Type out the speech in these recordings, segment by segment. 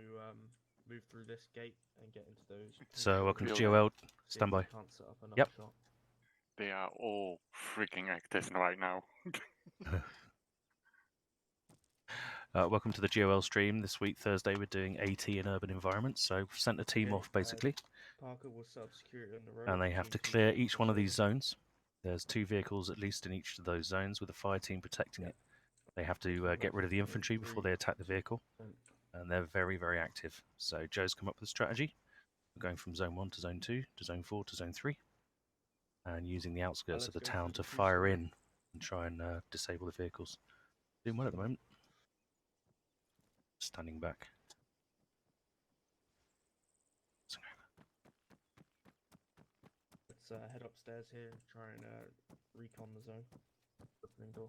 to move through this gate and get into those. So welcome to Building. GOL. Stand by. Can't set up another Yep. shot. They are all freaking active right now. Welcome to the GOL stream. This week, Thursday, we're doing AT in urban environments. So we've sent a team off, basically. Parker will set up security on the road. And they have to clear each one of these zones. There's 2 vehicles at least in each of those zones with a fire team protecting it. They have to get rid of the infantry before they attack the vehicle. And they're very, very active. So Joe's come up with a strategy. We're going from zone 1 to zone 2 to zone 4 to zone 3. And using the outskirts of the town to fire in and try and disable the vehicles. Doing well at the moment. Standing back. Let's head upstairs here and try and recon the zone. Opening door.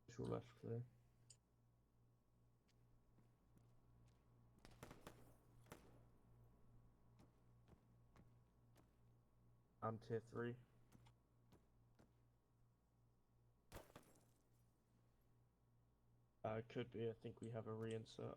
Visual left clear. I'm tier 3. Could be. I think we have a reinsert.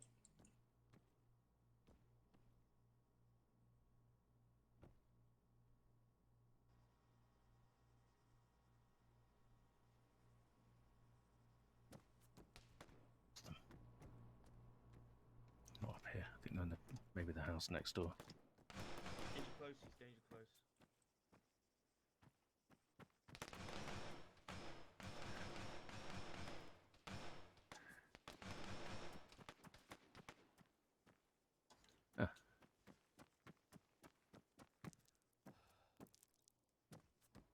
Not up here. I think they're in maybe the house next door. Danger close. He's danger close.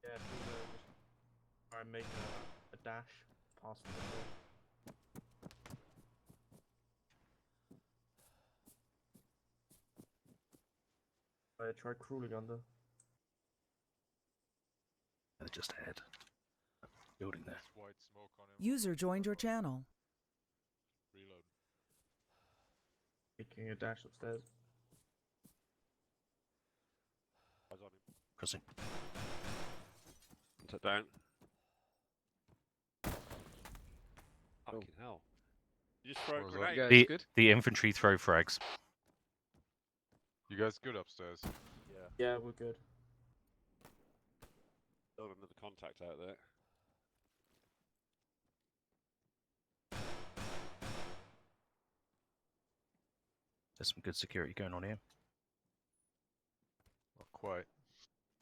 Yeah, if we just try and make a dash past the door. Try crawling under. They're just ahead. Building there. White smoke on him. User joined your channel. Reload. Making a dash upstairs. Eyes on him. Crossing. Sit down. Fucking hell. You just throw a What was grenade. that? The infantry throw frags. You guys good upstairs? Yeah. Yeah, we're good. Got another contact out there. There's some good security going on here. Not quite.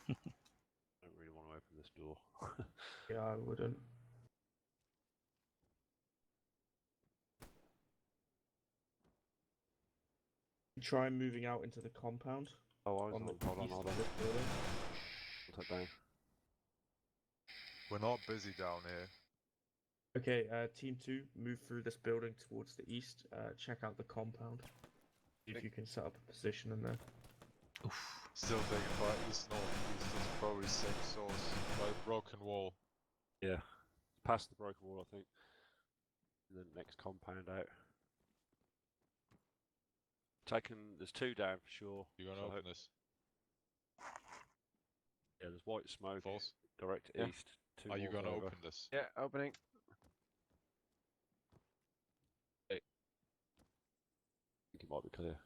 I don't really want to open this door. Yeah, I wouldn't. Try moving out into the compound. Oh, I was on. Hold on, east hold of on. this building. Sit down. We're not busy down here. Okay, team 2, move through this building towards the east. Check out the compound. See if you can set up a position in there. Oof. Still taking fire east, northeast. It's probably same source. By a broken wall. Yeah. Past the broken wall, I think. And then next compound out. There's 2 down for sure. You gonna So open this? Yeah, there's white smoke. False? Direct Yeah. east. 2 Are you more gonna over. open this? Yeah, opening. I think it might be clear.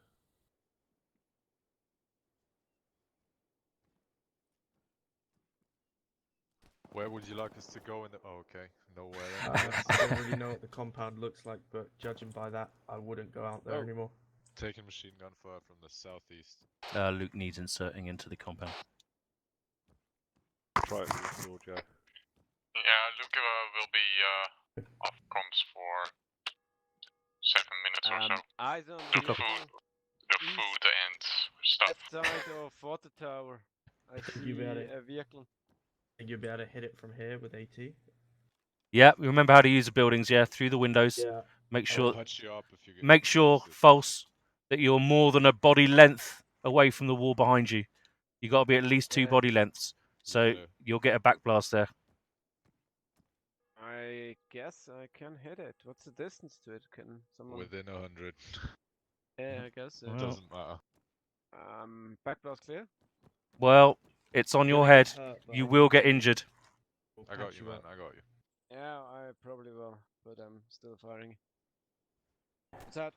Where would you like us to go in the... Oh, okay. Nowhere. I don't really know what the compound looks like, but judging by that, I wouldn't go out there Oh. anymore. Taking machine gun fire from the southeast. Luke needs inserting into the compound. Try it with the door, Joe. Yeah, Luke will be off comms for 7 minutes or so. Eyes on The vehicle. food and stuff. Left side of water tower. I think see you got it. a vehicle. Think you'll be able to hit it from here with AT? Yeah, remember how to use the buildings, yeah, through the windows. Yeah. Make I'll sure patch you up if you get make sure, false, that you're more than a body length away from the wall behind you. You gotta be at least 2 Yeah. body lengths. So Clear. you'll get a back blast there. I guess I can hit it. What's the distance to it? Can someone? Within 100. Yeah, I guess. Wow. Doesn't matter. Back blast clear. Well, it's on your Gonna head. get hurt, but You I will think get injured. we'll I got patch you, man. up. I got you. Yeah, I probably will, but I'm still firing. What's that?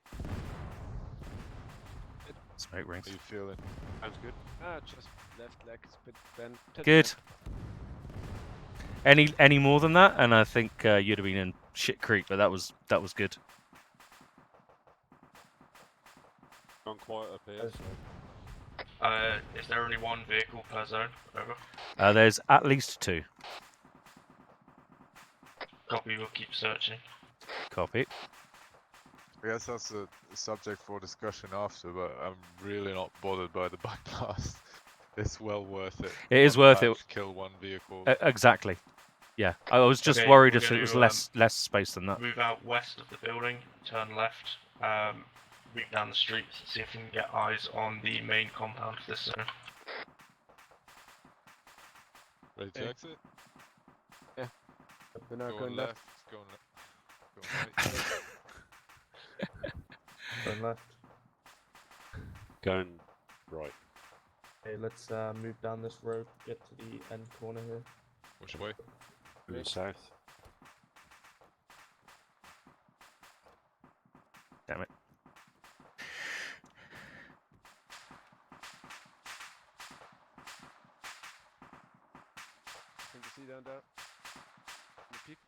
Smoke rings. How you feeling? Sounds good. Ah, just left leg is a bit bent. Good. Any more than that, and I think you'd have been in shit creek. But that was good. Gone quiet up here. Yes. So. Is there only one vehicle per zone? Over. There's at least 2. Copy. We'll keep searching. Copy. I guess that's a subject for discussion after, but I'm really not bothered by the backblast. It's well worth it. It is One worth it. patch, Kill one vehicle. Exactly. Yeah. I was just Okay, worried we're if it was gonna, less space than that. Move out west of the building. Turn left. Route down the street. See if we can get eyes on the main compound of this zone. Ready to Okay. exit? We're now Going going left. Going right. Turn left. Going right. Okay, let's move down this road. Get to the end corner here. Which way? Moving south. Damn it. Can you see down there? The peak?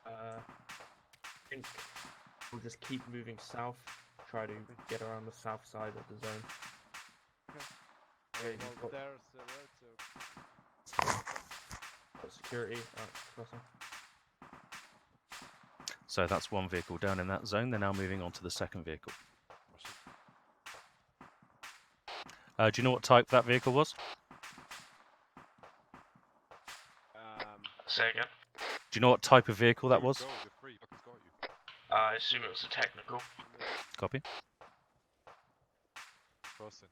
I think we'll just keep moving south. Try to get around the south side of the zone. Okay, Well, you've got, there's the road, so got security. Crossing. So that's one vehicle down in that zone. They're now moving on to the second vehicle. Do you know what type that vehicle was? Say again. Do you know what type of vehicle that was? Go, you're free. Fucker's got you. I assume it was a technical. Copy. Crossing.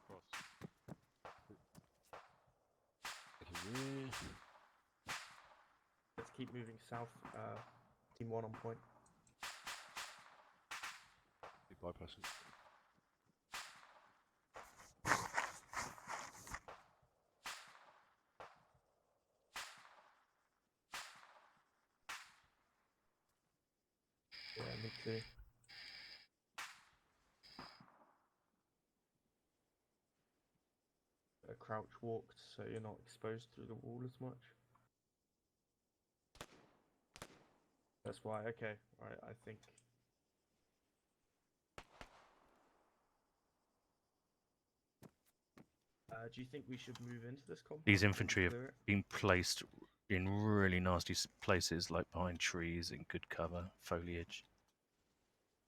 Cross. Let's keep moving south. Team 1 on point. Keep bypassing. Yeah, me too. Crouch walked, so you're not exposed through the wall as much. That's why. Okay, right. I think. Do you think we should move into this compound? These and infantry have clear it? been placed in really nasty places, like behind trees, in good cover, foliage.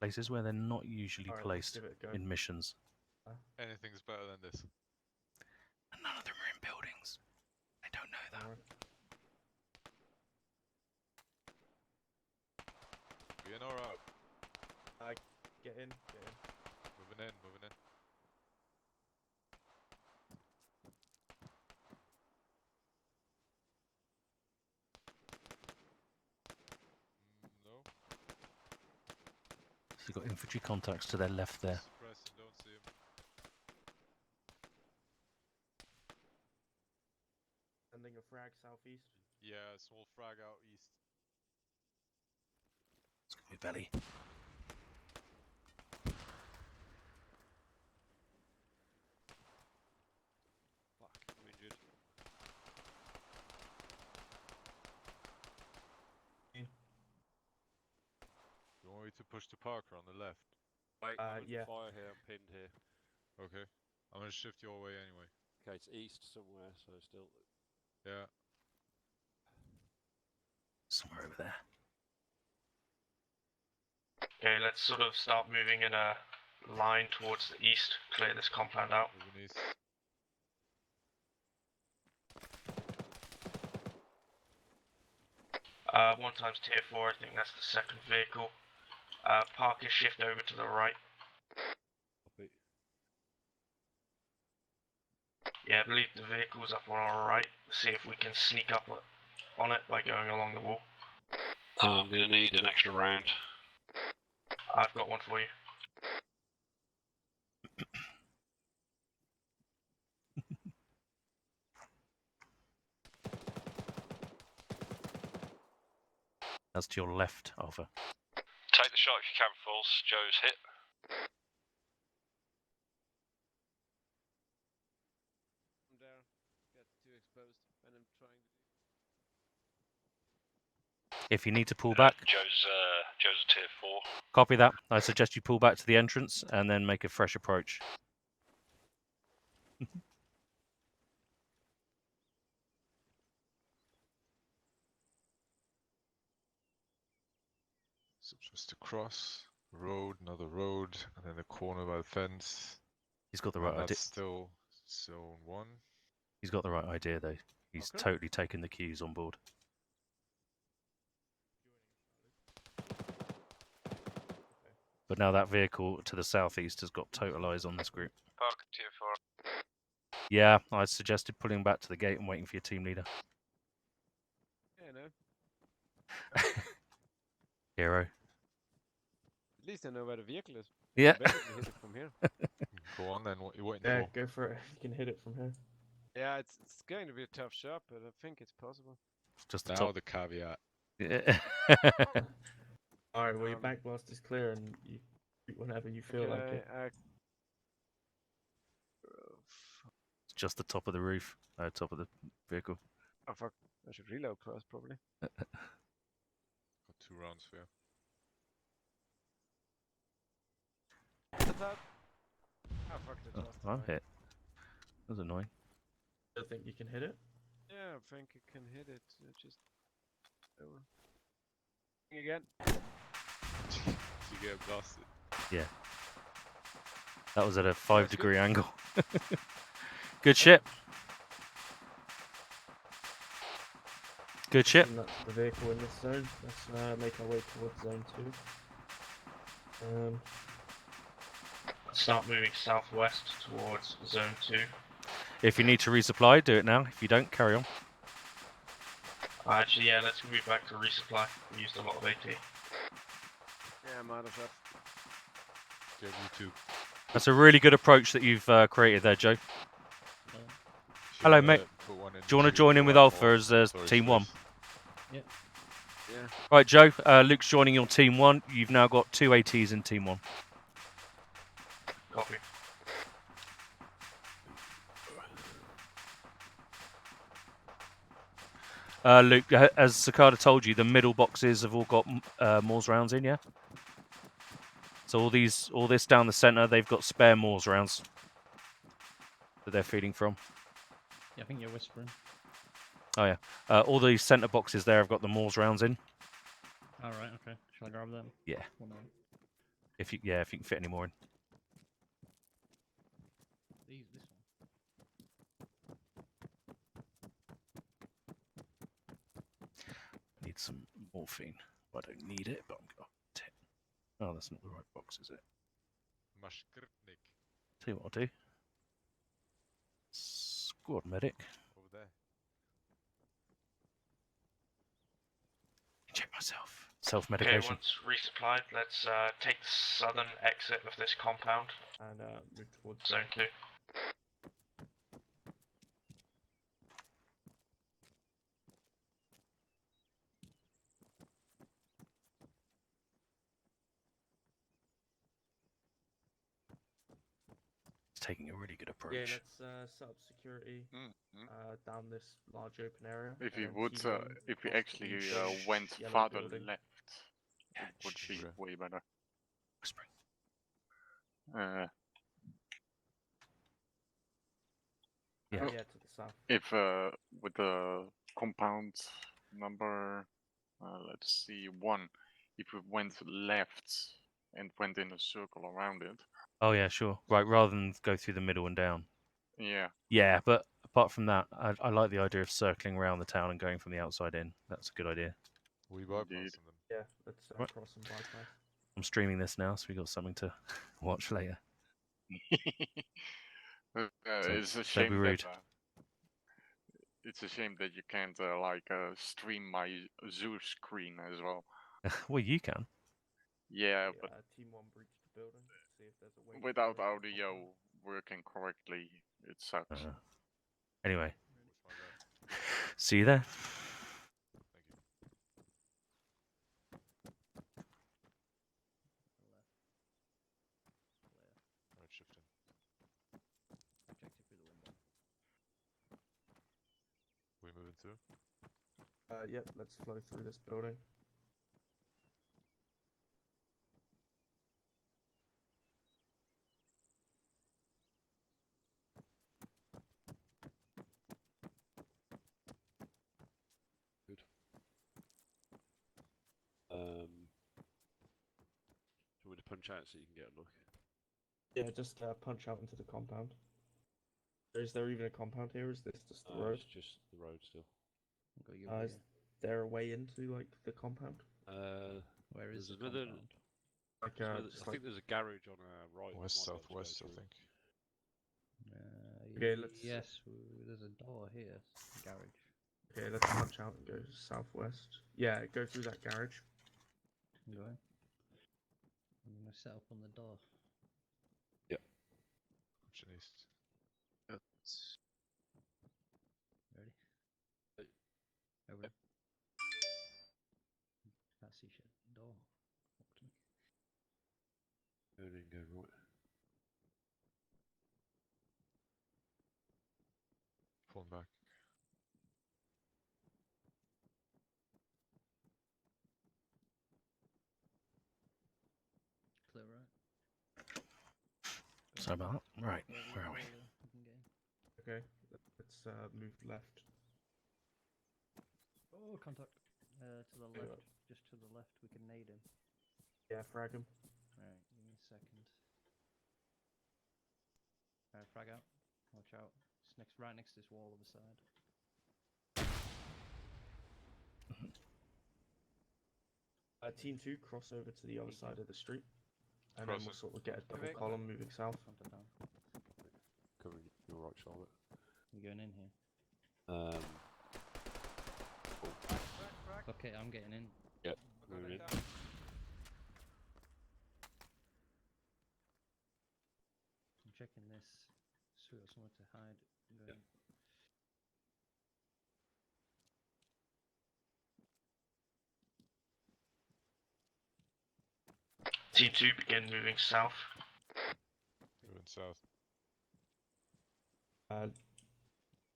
Places where they're not usually Alright, let's placed give it a go. in missions. Anything's better than this. And none of them are in buildings. I don't know that. We in or out? Get in. Moving in. No. So you've got infantry contacts to their left there. Suppressing, don't see him. Sending a frag southeast. Yeah, small frag out east. It's gonna be belly. Fuck, I'm injured. You want me to push the Parker on the left? Wait, I'm yeah. fire here, I'm pinned here. Okay. I'm gonna shift your way anyway. Okay, it's east somewhere, so still. Yeah. Somewhere over there. Okay, let's sort of start moving in a line towards the east. Clear this compound out. Moving east. One times tier 4. I think that's the second vehicle. Parker, shift over to the right. Copy. Yeah, leave the vehicles up on our right. See if we can sneak up on it by going along the wall. I'm gonna need an extra round. I've got one for you. That's to your left, Alpha. Take the shot if you can, False. Joe's hit. I'm there. Get too exposed when I'm trying to. If you need to pull back, Joe's a tier 4. copy that. I suggest you pull back to the entrance and then make a fresh approach. So just across road, another road, and then the corner by the fence. He's got the And right idea. that's still zone 1. He's got the right idea, though. He's Okay. totally taken the cues on board. But now that vehicle to the southeast has got total eyes on this group. Park tier 4. Yeah, I suggested pulling back to the gate and waiting for your team leader. Yeah, no. Hero. At least I know where the vehicle is. Yeah. I basically hit it from here. Go on then, what you waiting Yeah, for? go for it. You can hit it from here. Yeah, it's going to be a tough shot, but I think it's possible. Just the Now top. the caveat. Yeah. Alright, well, your Um, back blast is clear and you shoot whenever you feel like it. It's just the top of the roof. Top of the vehicle. Oh fuck! I should reload first, probably. Got 2 rounds for you. What's that? Oh fuck! That Oh, lost the I'm line. hit. That was annoying. I think you can hit it. Yeah, I think I can hit it. Just over. Again. You get blasted. Yeah. That was at a 5 That's good. degree angle. Good shit. Good shit. And that's the vehicle in this zone. Let's make our way towards zone 2. Start moving southwest towards zone 2. If you need to resupply, do it now. If you don't, carry on. Actually, yeah, let's move back to resupply. We used a lot of AT. Yeah, I'm out of that. Get YouTube. That's a really good approach that you've created there, Joe. Hello, mate. Do you want to join in with Alpha as Team 1? Yeah. Right, Joe. Luke's joining your Team 1. You've now got 2 ATs in Team 1. Copy. Luke, as Cicada told you, the middle boxes have all got Morse rounds in, yeah? So all this down the centre, they've got spare Morse rounds that they're feeding from. Yeah, I think you're whispering. Oh yeah. All these centre boxes there have got the Morse rounds in. Alright, okay. Shall I grab them? Yeah. One moment. If you can fit any more in. This one. Need some morphine. I don't need it, but I'm going to. Oh, that's not the right box, is it? Mashkrtnik. Tell you what I'll do. Squad medic. Over there. Check myself. Okay, Self-medication. once resupplied, let's take the southern exit of this compound and move towards zone 2. It's taking a really good approach. Yeah, let's set up security down this large open area. If and we then would, Team 1 if we across the actually east went yellow farther building. left, Yeah, it would be sure. way better. Whispering. Yeah, Yeah. to the south. If with the compound number, let's see, 1, if we went left and went in a circle around it, Oh yeah, sure. Right, rather than go through the middle and down. yeah, Yeah, but apart from that, I like the idea of circling around the town and going from the outside in. That's a good idea. We bypassing Indeed. them. Yeah, let's Right. cross and bypass. I'm streaming this now, so we got something to watch later. it's a don't shame be rude. that it's a shame that you can't stream my zoo screen as well. Well, you can. Yeah, Okay, but Team 1 breach the building. See if there's a way to without go into the audio compound. working correctly, it sucks. Anyway, Watch my back. see you there. Thank you. moving through. Yep, let's flow through this building. Good. Do you want me to punch out so you can get a look? Yeah, just punch out into the compound. Is there even a compound here? Or is this just the road? It's just the road still. Got your Is there a way into like the compound? Where is There's the another. compound? Like I think there's a garage on our right. we West, might be able to go southwest, I through. think. Okay, let's- Yes, there's a door here. Garage. Okay, let's punch out and go southwest. Yeah, go through that garage. I'm going. I'm gonna set up on the door. Pushing east. Ready? Hey. Over. Yep. Can't see shit. Door. Go in, go right. Pulling back. Clear right. Sorry about that. Right, where are we? We can get in. Okay, let's move left. Oh, contact. To the Yeah. left. Just to the left. We can nade him. Yeah, frag him. Alright, give me a second. Alright, frag out. Watch out. It's right next to this wall on the side. Team 2, cross over to the other side of the street. And then Crossing. we'll sort of get a double Okay. column moving south. Contact down. Covering your right shoulder. You going in here? Crack. Okay, I'm getting in. Yep. Got Moving it in. down. I'm checking this. So we got somewhere to hide. I'm going. Team 2, begin moving south. Moving south.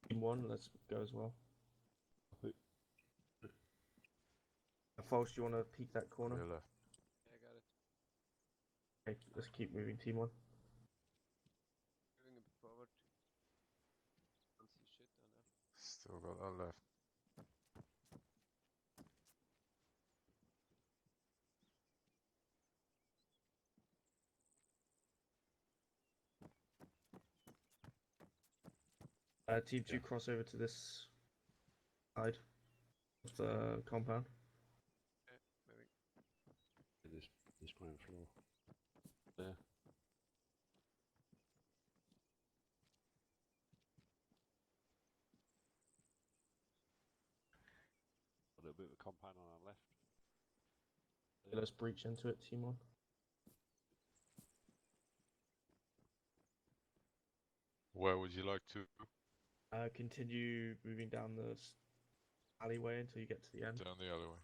Team 1, let's go as well. Copy. False, do you want to peek that corner? Clear left. Yeah, got it. Okay, let's keep moving, Team 1. Moving a bit forward. Can't see shit down there. Still got that left. Team 2, cross over to this side of the compound. Moving. This ground floor. There. A little bit of a compound on our left. Okay, let's breach into it, Team 1. Where would you like to? Continue moving down the alleyway until you get to the end. Down the alleyway.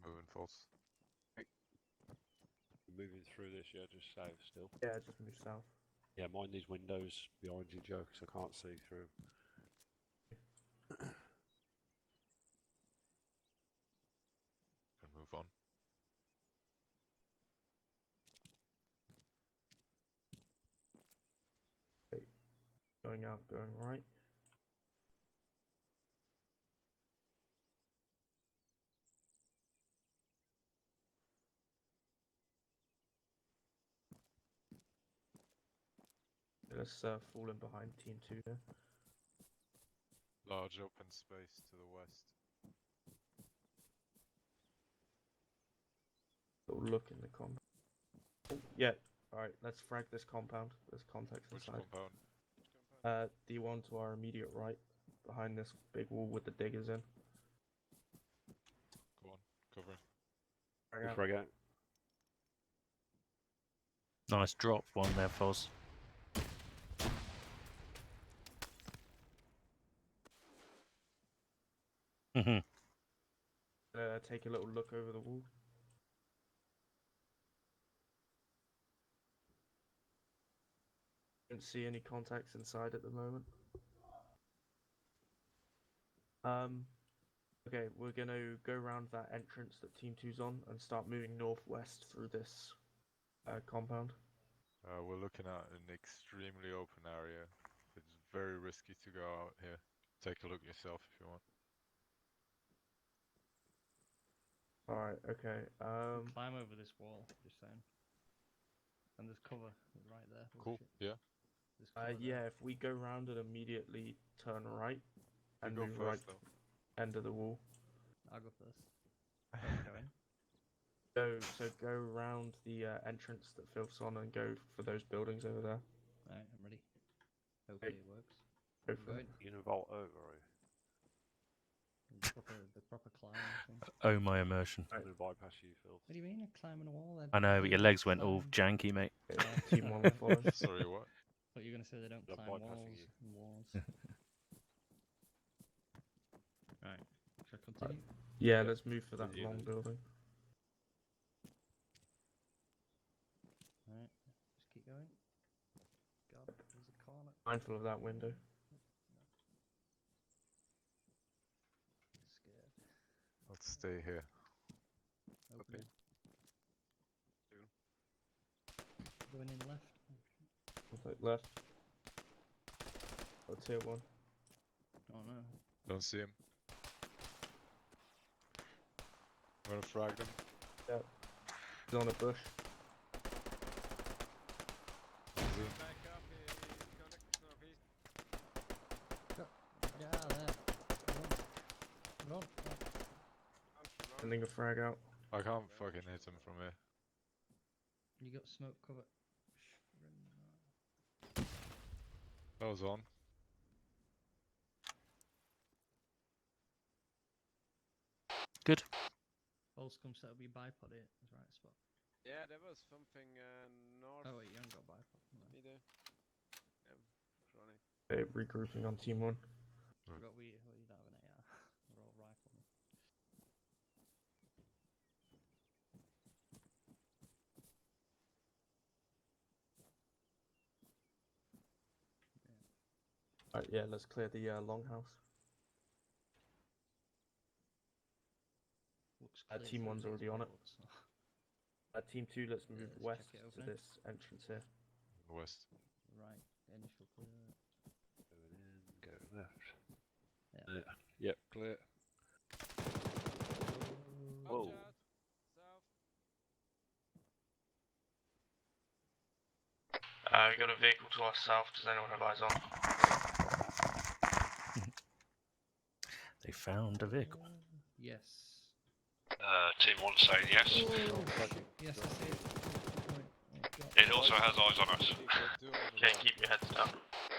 Moving false. Moving through this, yeah, just south still. Yeah, just move south. Yeah, mind these windows behind you, Joe, because I can't see through. And move on. Going out, going right. Let's fall in behind Team 2 there. Large open space to the west. Little look in the compound. Oh, yeah, alright, let's frag this compound. There's contacts Which inside. compound? The one to our immediate right, behind this big wall with the diggers in. Go on, covering. Frag out. Frag out. Nice drop one there, Foz. Take a little look over the wall. Don't see any contacts inside at the moment. Okay, we're gonna go around that entrance that Team 2's on and start moving northwest through this compound. We're looking at an extremely open area. It's very risky to go out here. Take a look yourself if you want. Alright, okay. Climb over this wall, just saying. And there's cover right there. Oh, Cool. shit. Yeah. There's cover Yeah, there. if we go round and immediately turn right and go move first, right though. end of the wall. I'll go first. Going. So go round the entrance that Phil's on and go for those buildings over there. Alright, I'm ready. Hopefully it works. Go I'm for going. it. You gonna vault over, are you? The proper climbing thing. Oh, my immersion. I'm gonna bypass you, Phil. What do you mean? I'm climbing a wall? I know, but your legs went all janky, mate. Okay, Team 1 will follow. Sorry, what? Thought you were gonna say they don't I'm climb bypassing walls you. and walls. Right. Should I continue? Yeah, let's move for that Continue long then. building. Alright. Just keep going. God, there's a corner. Mindful of that window. Scared. Let's stay here. Open. Going in left. Left. Oh, tier 1. Oh no. Don't see him. I'm gonna frag them. Yep. He's on a bush. Easy. Back up, he's connected northeast. Get out of there. Run. Sending a frag out. I can't fucking hit him from here. You got smoke cover. That was on. Good. Volscom set up your bipod here. That's right spot. Yeah, there was something north. Oh wait, you haven't got bipod. No. Either. Yeah, running. They're regrouping on Team 1. Forgot we don't have an AR. We're all riflemen. Alright, yeah, let's clear the longhouse. Looks Team clear through 1's these already on it. walls, so- Team 2, let's move let's west check it to opening. this entrance here. West. Right, initial clear. Going in, go left. Yeah. Yep, clear. Whoa. Watch out. South. We got a vehicle to our south. Does anyone have eyes on? They found a vehicle. Yes. Team 1 saying yes. Oh, shit. Yes, I see it. Oh, God. It also has eyes on us. Okay, keep your heads down.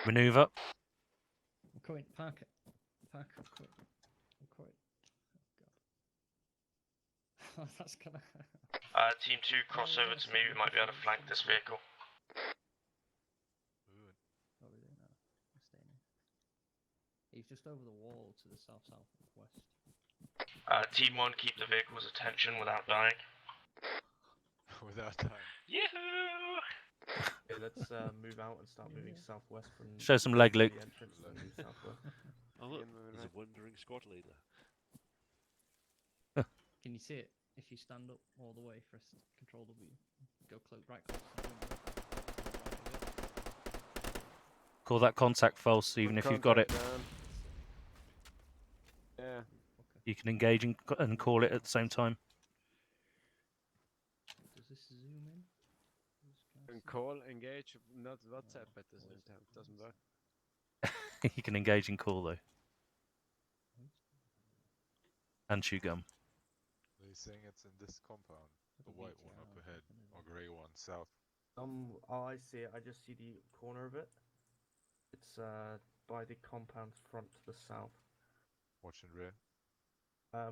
Maneuver. I'm coming. Park it. Park. I'm quit. I'm quit. Oh, God. That's gonna. Team 2, cross over to me. We might be able to flank this vehicle. Oh, really? No. I'm staying in. He's just over the wall to the south-southwest. Team 1, keep the vehicle's attention without dying. Without time. Yahoo! Okay, let's move out and start moving southwest from Show some leg, Luke. the entrance and move southwest. Oh look, Yeah, moving there's right. a wandering squad leader. Can you see it? If you stand up all the way, press Control W. Go close, right close. Call that contact false, even if you've got it. Yeah. You can engage and call it at the same time. Does this zoom in? And call, engage, not WhatsApp at the same time. Doesn't work. You can engage and call though. And chew gum. Are you saying it's in this compound? The white one up ahead, or grey one south? Oh, I see it. I just see the corner of it. It's by the compound's front to the south. Watching rear.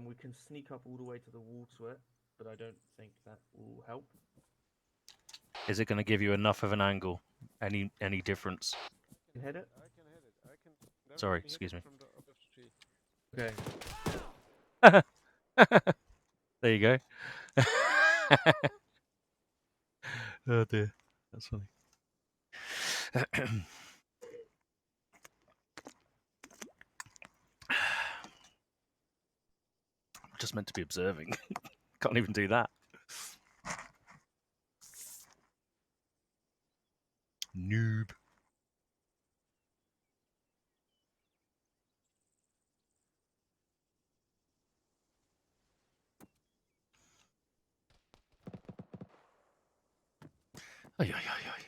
We can sneak up all the way to the wall to it, but I don't think that will help. Is it going to give you enough of an angle? Any difference? You can hit it? I can hit it. I can. Never Sorry, let hit excuse it me. From the above the tree. Okay. There you go. Oh dear, that's funny. Just meant to be observing. Can't even do that. Noob. Ay, ay, ay, ay.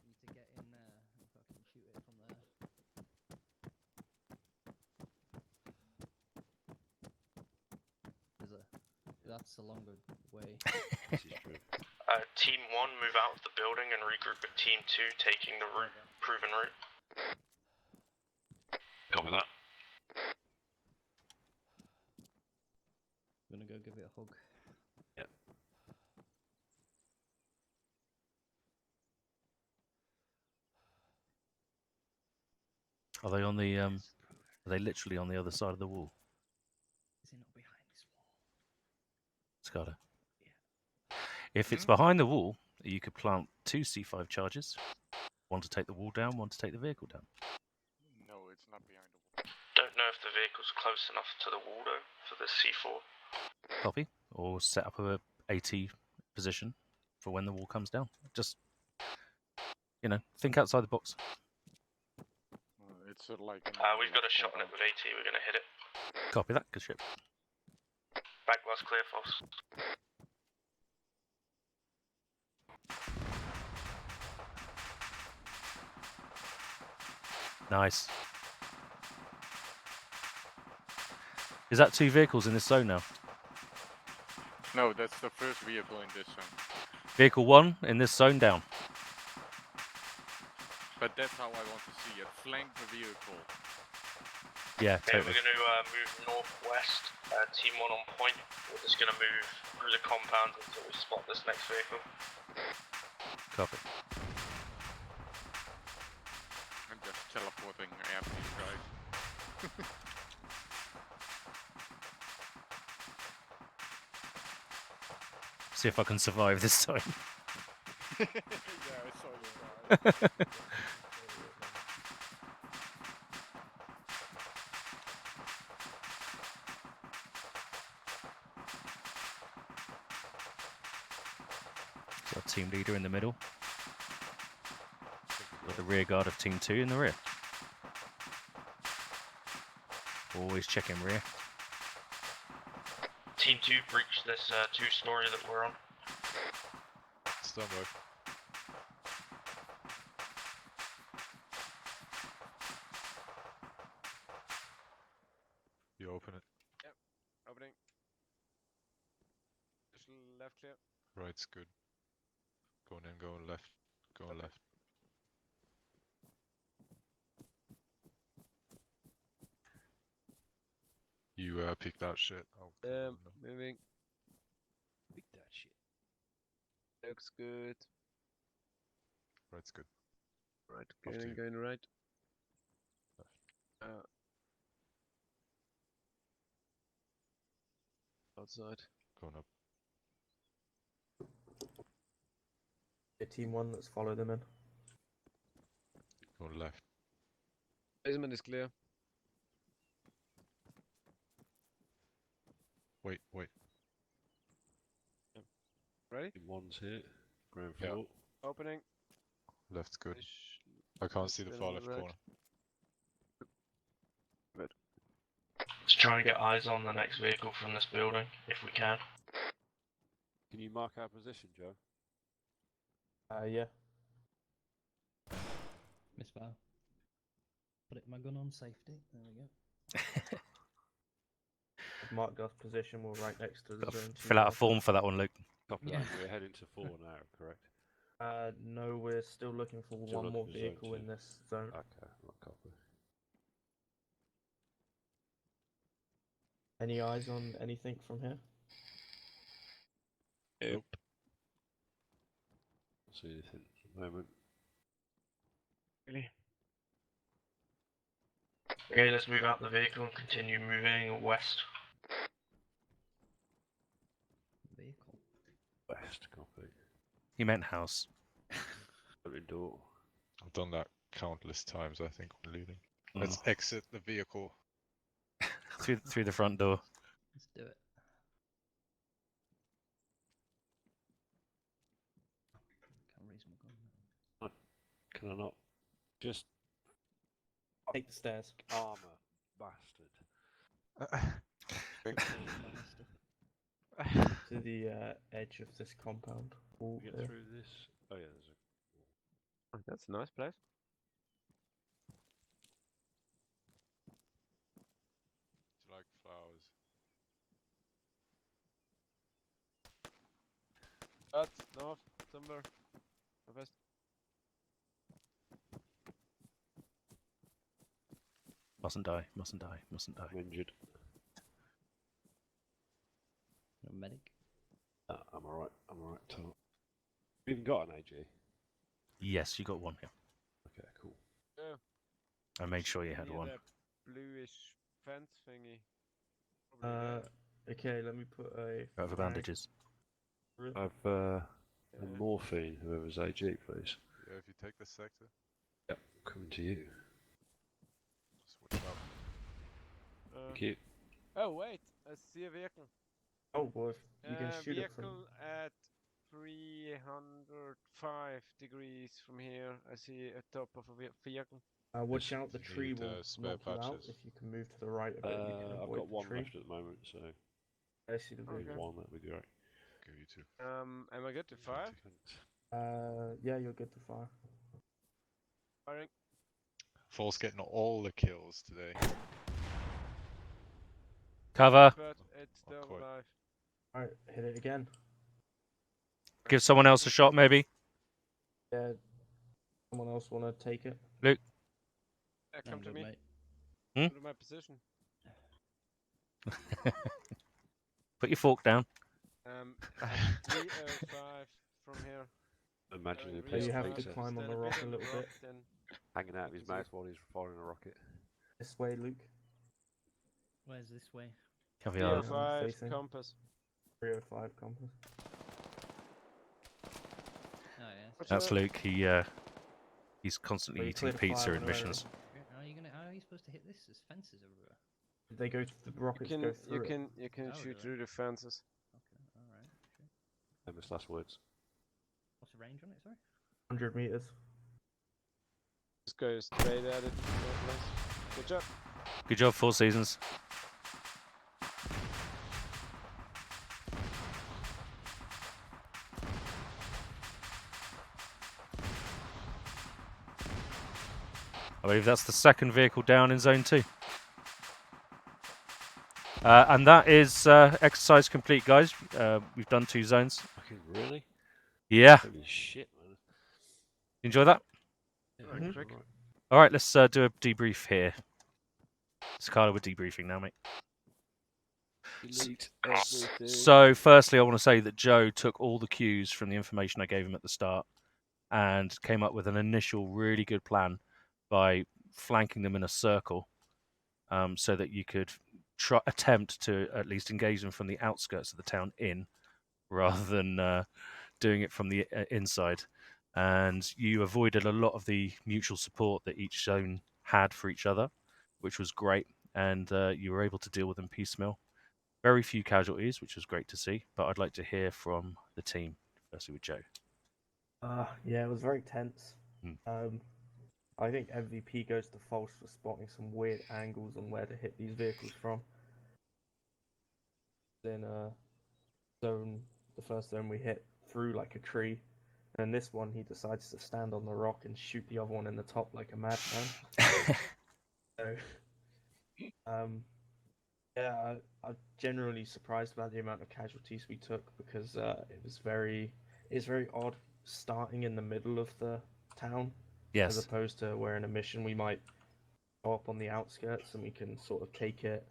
Need to get in there if I can shoot it from there. That's a longer way. This is true. Team 1, move out of the building and regroup with Team 2, taking the route, proven route. Copy that. I'm gonna go give it a hug. Yep. Are they on the Are they literally on the other side of the wall? Is it not behind this wall? Scada. Yeah. If it's behind the wall, you could plant 2 C5 charges. One to take the wall down, one to take the vehicle down. No, it's not behind the wall. Don't know if the vehicle's close enough to the wall though for the C4. Copy. Or set up a AT position for when the wall comes down. Just, you know, think outside the box. It's like. We've got a shot on it with AT, we're gonna hit it. Copy that. Good ship. Back glass clear, false. Nice. Is that 2 vehicles in this zone now? No, that's the first vehicle in this zone. Vehicle 1 in this zone down. But that's how I want to see it. Flank the vehicle. Yeah, Okay, totally. we're gonna move northwest. Team 1 on point. We're just gonna move through the compound until we spot this next vehicle. Copy. I'm just teleporting after these guys. See if I can survive this time. Yeah, I saw you guys. Got team leader in the middle. Got the rear guard of team 2 in the rear. Always checking rear. Team 2, breach this 2-story that we're on. Stand by. You open it. Opening. Just left clear. Right's good. Going in, going left. Going left. You pick that shit. Oh, no. Moving. Pick that shit. Looks good. Right's good. Right, Off to you. going right. Left. Outside. Going up. Team 1, let's follow them in. Going left. Basement is clear. Wait. Ready? One's here. Ground Yeah. floor. Opening. Left's good. I can't see the Still far on left the right. corner. Let's try and get eyes on the next vehicle from this building, if we can. Can you mark our position, Joe? Yeah. Misfire. Put my gun on safety. There we go. Marked our position, we're right next to the Gotta zone 2. fill out a form for that one, Luke. Copy Yeah. that. We're heading to 4 now, correct? No, we're still looking for Still one looking more for zone vehicle 2. in this zone. Okay, not copy. Any eyes on anything from here? Nope. See anything at the moment? Really? Okay, let's move out the vehicle and continue moving west. Vehicle. West, copy. He meant house. Open door. I've done that countless times, I think, when looting. Mm. Let's exit the vehicle. through the front door. Let's do it. Can't raise my gun. Can I not just Take the stairs. armor, bastard? To the edge of this compound. Wall Get here. through this. Oh yeah, there's a. Oh, that's a nice place. Do you like flowers? North, somewhere. West. Mustn't die. Mustn't die. Mustn't die. I'm injured. A medic. I'm alright. I'm alright. Tom. You even got an AG? Yes, you got one here. Okay, cool. Yeah. I made sure you had Near one. that bluish fence thingy. Probably there. Okay, let me put a. Out of flag. bandages. I've Yeah. morphine. Whoever's AG, please. Yeah, if you take this sector, Yep. Coming to you. switch up. Thank you. Oh wait, I see a vehicle. Oh boy, you can shoot it from. Vehicle at 305 degrees from here. I see a top of a vehicle. Watch If out, the you tree need, will spare knock you out. patches. If you can move to the right a bit, you can I've avoid got the one tree. left at the moment, so I see the Okay. vehicle. one that'd be great. Give you two. Am I good to fire? Thanks. Yeah, you're good to fire. Firing. Falls getting all the kills today. Cover. But it's Not still quite. alive. Alright, hit it again. Give someone else a shot, maybe. Yeah. Someone else wanna take it? Yeah, I'm come to good, me. mate. Hmm? Come to my position. Put your fork down. At 305 from here. Imagine the So you have to 305, climb on stand the rock a on little bit. then hanging out of his Easy. mouth while he's firing a rocket. This way, Luke. Where's this way? Caviar. 305 facing. compass. 305 compass. Oh yeah. What's That's that? Luke. He's constantly Well, you eating cleared a pizza fire in when I ran missions. How are you supposed to hit this? There's fences everywhere. They go. The rockets go You through it. can Oh, shoot do I? through the fences. Okay, alright. Sure. Famous last words. What's the range on it, sorry? 100 meters. Just go straight at it. more or less. Good job. Good job, Four Seasons. I believe that's the second vehicle down in Zone 2. And that is exercise complete, guys. We've done 2 zones. Fucking really? Yeah. Holy shit, man. Enjoy that? Mhm. Quick. Alright. All right, let's do a debrief here. Scarlet, we're debriefing now, mate. Delete everything. So, firstly, I want to say that Joe took all the cues from the information I gave him at the start and came up with an initial really good plan by flanking them in a circle so that you could attempt to at least engage them from the outskirts of the town in rather than doing it from the inside. And you avoided a lot of the mutual support that each zone had for each other, which was great. And you were able to deal with them piecemeal. Very few casualties, which was great to see. But I'd like to hear from the team, firstly with Joe. Yeah, it was very tense. Hmm. I think MVP goes to false for spotting some weird angles on where to hit these vehicles from. Then the first zone we hit through like a tree, and this one he decides to stand on the rock and shoot the other one in the top like a madman. So, yeah, I'm generally surprised about the amount of casualties we took because it's very odd starting in the middle of the town Yes. as opposed to where in a mission we might go up on the outskirts and we can sort of take it,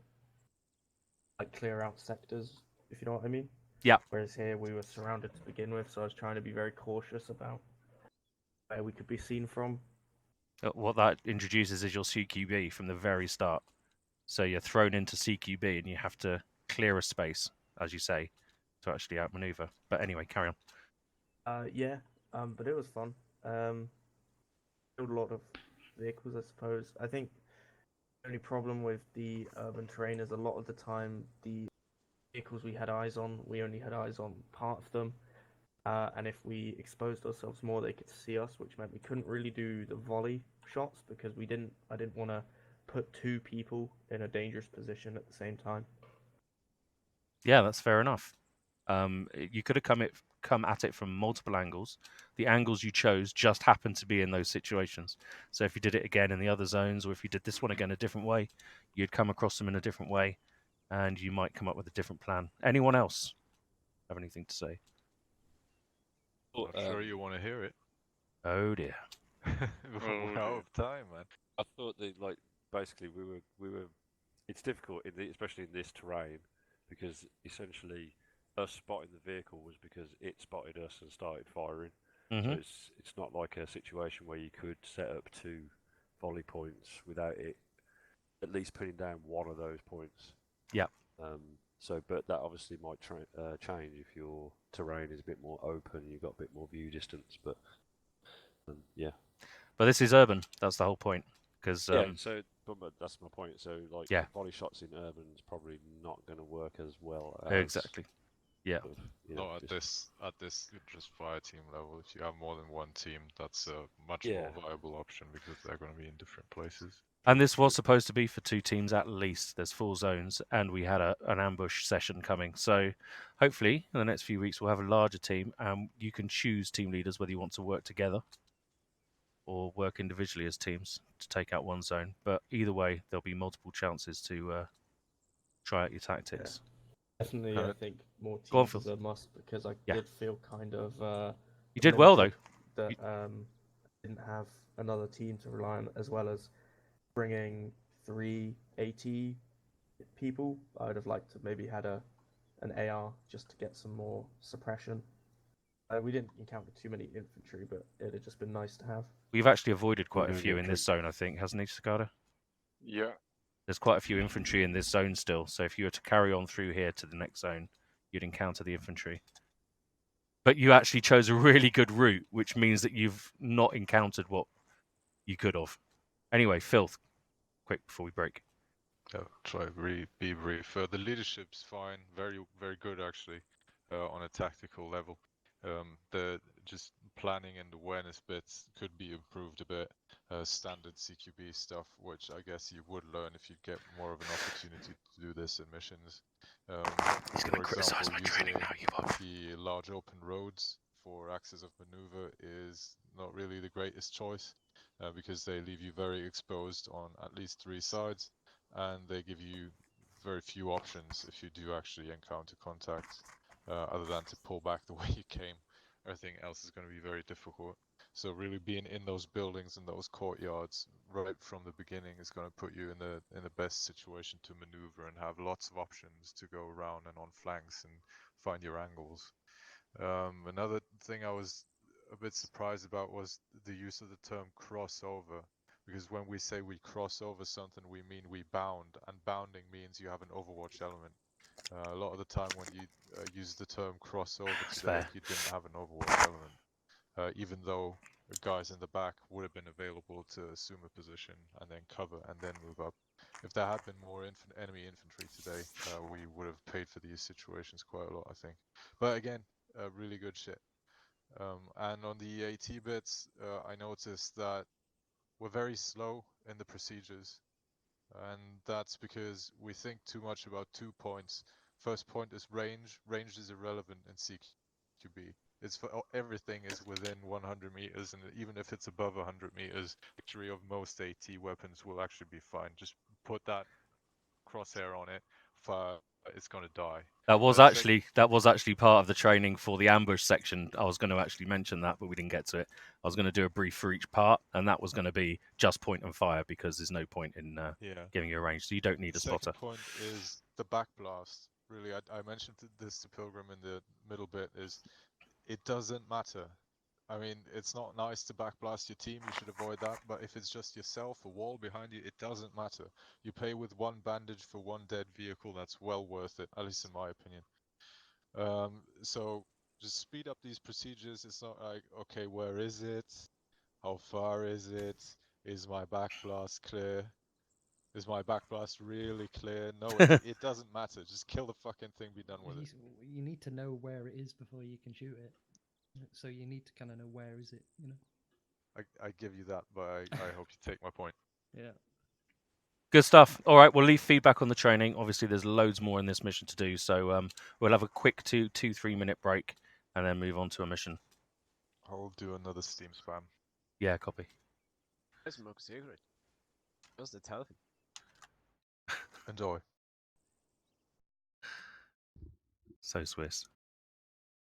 like clear out sectors, if you know what I mean. Yeah. Whereas here we were surrounded to begin with, so I was trying to be very cautious about where we could be seen from. What that introduces is your CQB from the very start. So you're thrown into CQB and you have to clear a space, as you say, to actually outmaneuver. But anyway, carry on. Yeah, but it was fun. Killed a lot of vehicles, I suppose. I think the only problem with the urban terrain is a lot of the time the vehicles we had eyes on, we only had eyes on part of them. And if we exposed ourselves more, they could see us, which meant we couldn't really do the volley shots because I didn't want to put two people in a dangerous position at the same time. Yeah, that's fair enough. You could have come at it from multiple angles. The angles you chose just happened to be in those situations. So if you did it again in the other zones, or if you did this one again a different way, you'd come across them in a different way, and you might come up with a different plan. Anyone else have anything to say? I'm sure you want to hear it. Oh dear. We're out of time, man. I thought that basically we were. It's difficult especially in this terrain because essentially us spotting the vehicle was because it spotted us and started firing. So it's not like a situation where you could set up 2 volley points without it at least putting down one of those points. Yeah. But that obviously might change if your terrain is a bit more open, you've got a bit more view distance. But yeah. But this is urban. That's the whole point. Because but that's my point. So yeah, volley shots in urban is probably not going to work as well as exactly. Yeah. Not at this just fire team level. If you have more than one team, that's a much more viable option because they're going to be in different places. And this was supposed to be for 2 teams at least. There's 4 zones, and we had an ambush session coming. So hopefully, in the next few weeks, we'll have a larger team, and you can choose team leaders whether you want to work together or work individually as teams to take out one zone. But either way, there'll be multiple chances to try out your tactics. Yeah. Definitely, I think more Go on, teams is Phil. a must because I did feel kind of you did well though. That didn't have another team to rely on, as well as bringing 3 AT people. I would have liked to maybe had an AR just to get some more suppression. We didn't encounter too many infantry, but it'd have just been nice to have. We've actually avoided quite a few in this zone, I think, hasn't he, Cicada? Yeah. There's quite a few infantry in this zone still, so if you were to carry on through here to the next zone, you'd encounter the infantry. But you actually chose a really good route, which means that you've not encountered what you could have. Anyway, Filth, quick before we break. Yeah, try be brief. The leadership's fine, very good actually, on a tactical level. The just planning and awareness bits could be improved a bit. Standard CQB stuff, which I guess you would learn if you get more of an opportunity to do this in missions. For example, using the large open roads for axis of maneuver is not really the greatest choice because they leave you very exposed on at least 3 sides. And they give you very few options if you do actually encounter contact, other than to pull back the way you came. Everything else is going to be very difficult. So really being in those buildings and those courtyards right from the beginning is going to put you in the best situation to maneuver and have lots of options to go around and on flanks and find your angles. Another thing I was a bit surprised about was the use of the term crossover. Because when we say we cross over something, we mean we bound, and bounding means you have an Overwatch element. A lot of the time when you use the term crossover today, you didn't have an Overwatch element. Even though guys in the back would have been available to assume a position and then cover and then move up. If there had been more enemy infantry today, we would have paid for these situations quite a lot, I think. But again, really good shit. And on the AT bits, I noticed that we're very slow in the procedures, and that's because we think too much about 2 points. First point is range. Range is irrelevant in CQB. It's for everything is within 100 meters, and even if it's above 100 meters, victory of most AT weapons will actually be fine. Just put that crosshair on it, fire, it's gonna die. That was actually part of the training for the ambush section. I was going to actually mention that, but we didn't get to it. I was going to do a brief for each part, and that was going to be just point and fire because there's no point in giving you a range, so you don't need a spotter. Second point is the backblast. Really, I mentioned this to Pilgrim in the middle bit, is it doesn't matter I mean, it's not nice to backblast your team, you should avoid that, but if it's just yourself, a wall behind you, it doesn't matter. You pay with one bandage for one dead vehicle, that's well worth it, at least in my opinion. So just speed up these procedures. It's not like, okay, where is it? How far is it? Is my backblast clear? Is my backblast really clear? No, it doesn't matter. Just kill the fucking thing, be done with it. You need to know where it is before you can shoot it. So you need to kind of know where is it, you know. I give you that, but I hope you take my point. Yeah. Good stuff. All right, we'll leave feedback on the training. Obviously, there's loads more in this mission to do, so we'll have a quick 2-3 minute break and then move on to a mission. I'll do another Steam spam. Yeah, copy. I smoke a cigarette. Just the tell. Enjoy. So Swiss.